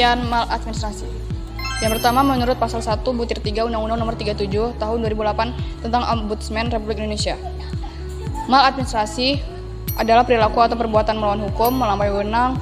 pengertian maladministrasi. Yang pertama, menurut pasal 1 butir 3 Undang-Undang Nomor 37 Tahun 2008 tentang Ombudsman Republik Indonesia. Maladministrasi adalah perilaku atau perbuatan melawan hukum, melampaui wewenang,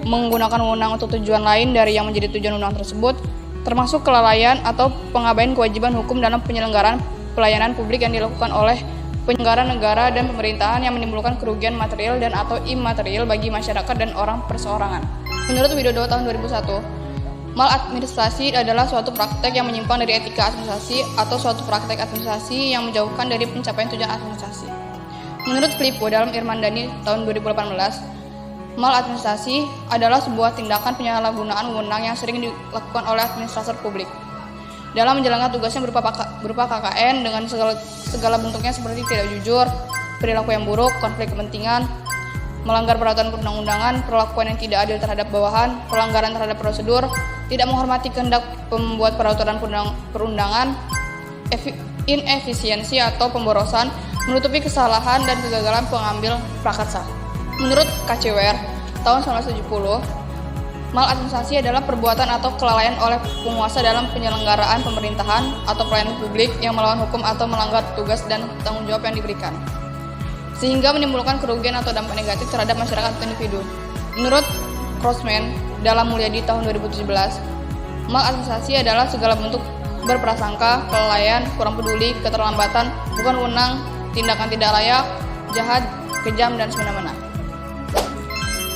menggunakan wewenang untuk tujuan lain dari yang menjadi tujuan undang tersebut, termasuk kelalaian atau pengabaian kewajiban hukum dalam penyelenggaraan pelayanan publik yang dilakukan oleh penyelenggara negara dan pemerintahan yang menimbulkan kerugian material dan atau imaterial bagi masyarakat dan orang perseorangan. Menurut Widodo tahun 2001, maladministrasi adalah suatu praktek yang menyimpang dari etika administrasi atau suatu praktek administrasi yang menjauhkan dari pencapaian tujuan administrasi. Menurut Filippo dalam Irmandani tahun 2018, maladministrasi adalah sebuah tindakan penyalahgunaan wewenang yang sering dilakukan oleh administrator publik dalam menjalankan tugasnya berupa KKN dengan segala bentuknya seperti tidak jujur, perilaku yang buruk, konflik kepentingan, melanggar peraturan perundang-undangan, perlakuan yang tidak adil terhadap bawahan, pelanggaran terhadap prosedur, tidak menghormati kehendak pembuat peraturan perundangan, inefisiensi atau pemborosan, menutupi kesalahan dan kegagalan pengambil prakarsa. Menurut KCWR tahun 1970, maladministrasi adalah perbuatan atau kelalaian oleh penguasa dalam penyelenggaraan pemerintahan atau pelayanan publik yang melawan hukum atau melanggar tugas dan tanggung jawab yang diberikan, sehingga menimbulkan kerugian atau dampak negatif terhadap masyarakat atau individu. Menurut Crossman dalam Mulyadi tahun 2017, maladministrasi adalah segala bentuk berprasangka, kelalaian, kurang peduli, keterlambatan, bukan wewenang, tindakan tidak layak, jahat, kejam, dan semena-mena.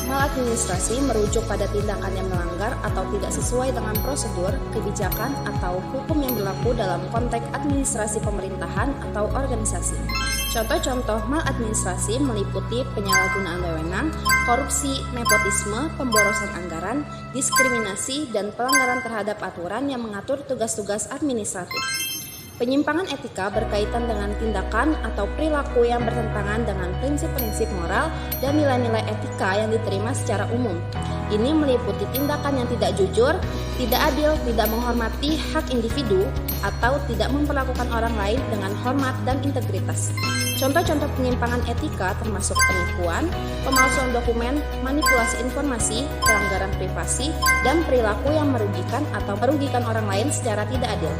Maladministrasi merujuk pada tindakan yang melanggar atau tidak sesuai dengan prosedur, kebijakan, atau hukum yang berlaku dalam konteks administrasi pemerintahan atau organisasi. Contoh-contoh maladministrasi meliputi penyalahgunaan wewenang, korupsi, nepotisme, pemborosan anggaran, diskriminasi, dan pelanggaran terhadap aturan yang mengatur tugas-tugas administratif. Penyimpangan etika berkaitan dengan tindakan atau perilaku yang bertentangan dengan prinsip-prinsip moral dan nilai-nilai etika yang diterima secara umum. Ini meliputi tindakan yang tidak jujur, tidak adil, tidak menghormati hak individu, atau tidak memperlakukan orang lain dengan hormat dan integritas. Contoh-contoh penyimpangan etika termasuk penipuan, pemalsuan dokumen, manipulasi informasi, pelanggaran privasi, dan perilaku yang merugikan atau merugikan orang lain secara tidak adil.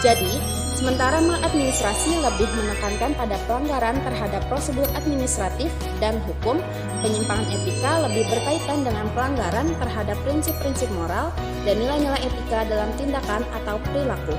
Jadi, sementara maladministrasi lebih menekankan pada pelanggaran terhadap prosedur administratif dan hukum, penyimpangan etika lebih berkaitan dengan pelanggaran terhadap prinsip-prinsip moral dan nilai-nilai etika dalam tindakan atau perilaku.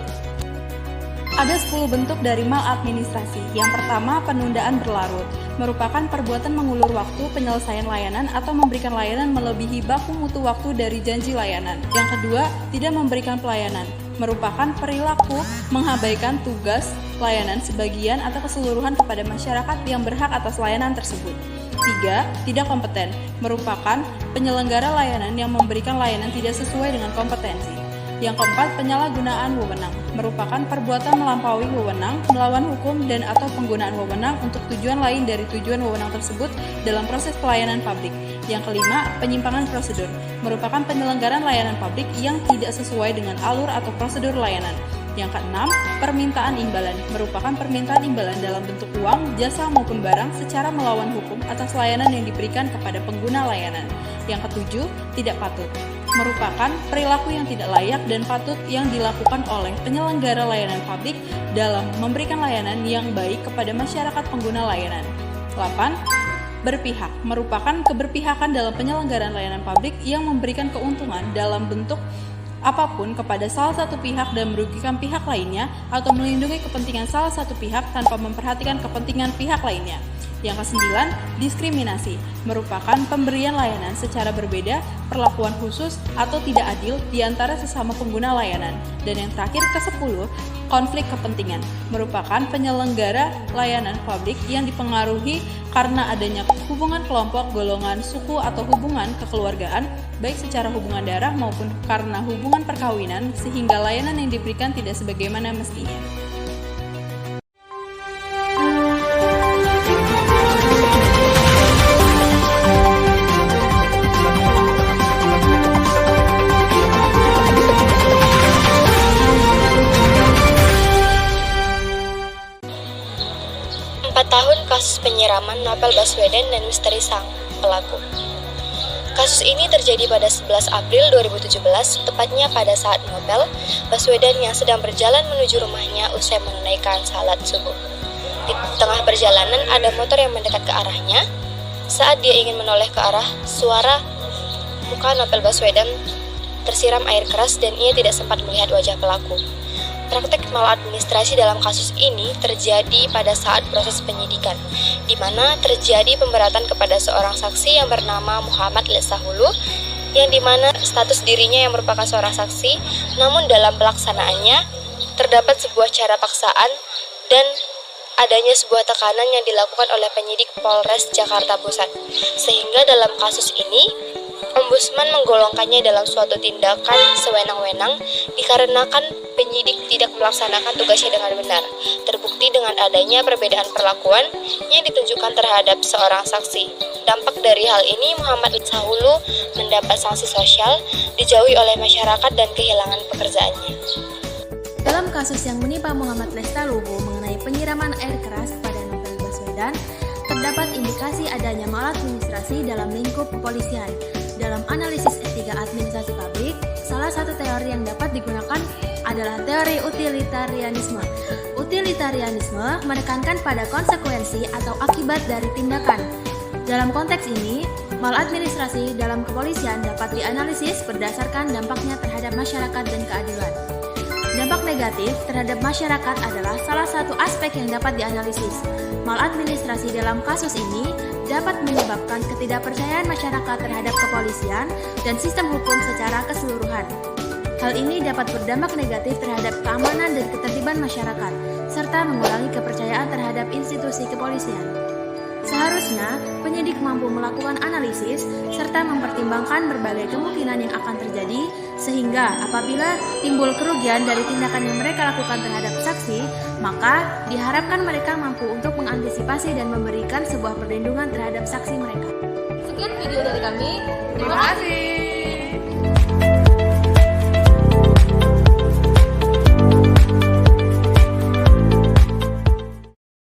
Ada 10 bentuk dari maladministrasi. Yang pertama, penundaan berlarut, merupakan perbuatan mengulur waktu penyelesaian layanan atau memberikan layanan melebihi baku mutu waktu dari janji layanan. Yang kedua, tidak memberikan pelayanan, merupakan perilaku mengabaikan tugas layanan sebagian atau keseluruhan kepada masyarakat yang berhak atas layanan tersebut. 3. Tidak kompeten, merupakan penyelenggara layanan yang memberikan layanan tidak sesuai dengan kompetensi. Yang keempat, penyalahgunaan wewenang, merupakan perbuatan melampaui wewenang, melawan hukum dan atau penggunaan wewenang untuk tujuan lain dari tujuan wewenang tersebut dalam proses pelayanan publik. Yang kelima, penyimpangan prosedur, merupakan penyelenggaraan layanan publik yang tidak sesuai dengan alur atau prosedur layanan. Yang keenam, permintaan imbalan, merupakan permintaan imbalan dalam bentuk uang, jasa maupun barang secara melawan hukum atas layanan yang diberikan kepada pengguna layanan. Yang ketujuh, tidak patut, merupakan perilaku yang tidak layak dan patut yang dilakukan oleh penyelenggara layanan publik dalam memberikan layanan yang baik kepada masyarakat pengguna layanan. 8. Berpihak, merupakan keberpihakan dalam penyelenggaraan layanan publik yang memberikan keuntungan dalam bentuk apapun kepada salah satu pihak dan merugikan pihak lainnya atau melindungi kepentingan salah satu pihak tanpa memperhatikan kepentingan pihak lainnya. Yang kesembilan, diskriminasi, merupakan pemberian layanan secara berbeda, perlakuan khusus atau tidak adil di antara sesama pengguna layanan. Dan yang terakhir, ke-10, konflik kepentingan, merupakan penyelenggara layanan publik yang dipengaruhi karena adanya hubungan kelompok, golongan, suku, atau hubungan kekeluargaan, baik secara hubungan darah maupun karena hubungan perkawinan, sehingga layanan yang diberikan tidak sebagaimana mestinya. Tahun kasus penyiraman Novel Baswedan dan misteri sang pelaku. Kasus ini terjadi pada 11 April 2017, tepatnya pada saat Novel Baswedan yang sedang berjalan menuju rumahnya usai menunaikan salat subuh. Di tengah perjalanan ada motor yang mendekat ke arahnya. Saat dia ingin menoleh ke arah, suara muka Novel Baswedan tersiram air keras dan ia tidak sempat melihat wajah pelaku. Praktek maladministrasi dalam kasus ini terjadi pada saat proses penyidikan, di mana terjadi pemberatan kepada seorang saksi yang bernama Muhammad Lesahulu, yang dimana status dirinya yang merupakan seorang saksi, namun dalam pelaksanaannya terdapat sebuah cara paksaan dan adanya sebuah tekanan yang dilakukan oleh penyidik Polres Jakarta Pusat, sehingga dalam kasus ini Ombudsman menggolongkannya dalam suatu tindakan sewenang-wenang dikarenakan penyidik tidak melaksanakan tugasnya dengan benar, terbukti dengan adanya perbedaan perlakuan yang ditunjukkan terhadap seorang saksi. Dampak dari hal ini, Muhammad Lesahulu mendapat sanksi sosial, dijauhi oleh masyarakat dan kehilangan pekerjaannya. Dalam kasus yang menimpa Muhammad Lesahulu mengenai penyiraman air keras pada Novel Baswedan, terdapat indikasi adanya maladministrasi dalam lingkup kepolisian. Dalam analisis etika administrasi publik, salah satu teori yang dapat digunakan adalah teori utilitarianisme. Utilitarianisme menekankan pada konsekuensi atau akibat dari tindakan. Dalam konteks ini, maladministrasi dalam kepolisian dapat dianalisis berdasarkan dampaknya terhadap masyarakat dan keadilan. Dampak negatif terhadap masyarakat adalah salah satu aspek yang dapat dianalisis. Maladministrasi dalam kasus ini dapat menyebabkan ketidakpercayaan masyarakat terhadap kepolisian dan sistem hukum secara keseluruhan. Hal ini dapat berdampak negatif terhadap keamanan dan ketertiban masyarakat, serta mengurangi kepercayaan terhadap institusi kepolisian. Seharusnya, penyidik mampu melakukan analisis serta mempertimbangkan berbagai kemungkinan yang akan terjadi, sehingga apabila timbul kerugian dari tindakan yang mereka lakukan terhadap saksi, maka diharapkan mereka mampu untuk mengantisipasi dan memberikan sebuah perlindungan terhadap saksi mereka. Sekian video dari kami. Terima kasih.